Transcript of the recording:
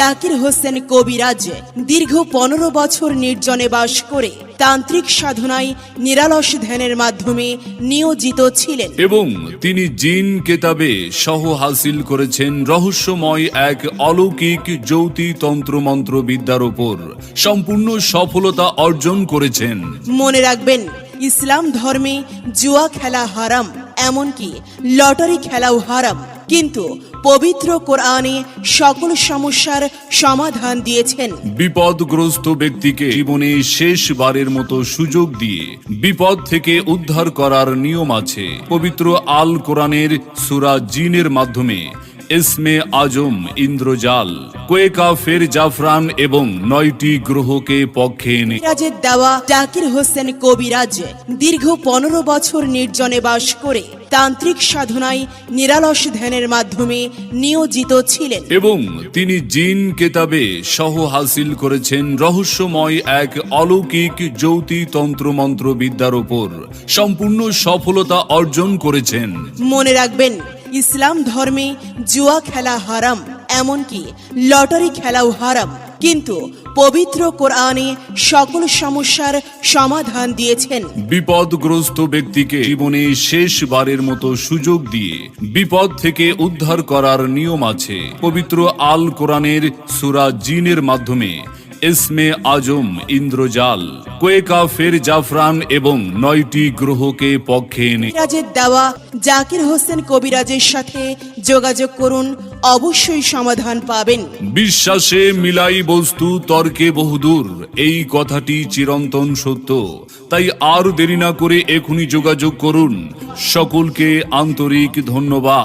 জাকির হোসেন কবিরাজ দীর্ঘ 15 বছর নির্জনে বাস করে তান্ত্রিক সাধনায় নিরালস ধ্যানের মাধ্যমে নিয়োজিত ছিলেন এবং তিনি জিন কেতাবে সহ হাসিল করেছেন রহস্যময় এক অলৌকিক জ্যোতি তন্ত্রমন্ত্র বিদ্যার উপর সম্পূর্ণ সফলতা অর্জন করেছেন। মনে রাখবেন, ইসলাম ধর্মে জুয়া খেলা হারাম, এমনকি লটারি খেলাও হারাম, কিন্তু পবিত্র কোরআনে সকল সমস্যার সমাধান দিয়েছেন। বিপদগ্রস্ত ব্যক্তিকে জীবনে শেষবারের মতো সুযোগ দিয়ে বিপদ থেকে উদ্ধার করার নিয়ম আছে। পবিত্র আল কোরআনের সূরা জিনের মাধ্যমে ইসমে আজম ইন্দ্রজাল, কোয়েকাফের জাফরান এবং 9টি গ্রহকে পক্ষে এনে কবিরাজের দেওয়া জাকির হোসেন কবিরাজ দীর্ঘ 15 বছর নির্জনে বাস করে তান্ত্রিক সাধনায় নিরালস ধ্যানের মাধ্যমে নিয়োজিত ছিলেন এবং তিনি জিন কেতাবে সহ হাসিল করেছেন রহস্যময় এক অলৌকিক জ্যোতি তন্ত্রমন্ত্র বিদ্যার উপর সম্পূর্ণ সফলতা অর্জন করেছেন। মনে রাখবেন, ইসলাম ধর্মে জুয়া খেলা হারাম, এমনকি লটারি খেলাও হারাম, কিন্তু পবিত্র কোরআনে সকল সমস্যার সমাধান দিয়েছেন। বিপদগ্রস্ত ব্যক্তিকে জীবনে শেষবারের মতো সুযোগ দিয়ে বিপদ থেকে উদ্ধার করার নিয়ম আছে। পবিত্র আল কোরআনের সূরা জিনের মাধ্যমে ইসমে আজম ইন্দ্রজাল, কোয়েকাফের জাফরান এবং 9টি গ্রহকে পক্ষে এনে কবিরাজের দেওয়া জাকির হোসেন কবিরাজের সাথে যোগাযোগ করুন, অবশ্যই সমাধান পাবেন। বিশ্বাসে মিলাই বস্তু তর্কে বহুদূর, এই কথাটি চিরন্তন সত্য। তাই আর দেরি না করে এখনই যোগাযোগ করুন। সকলকে আন্তরিক ধন্যবাদ।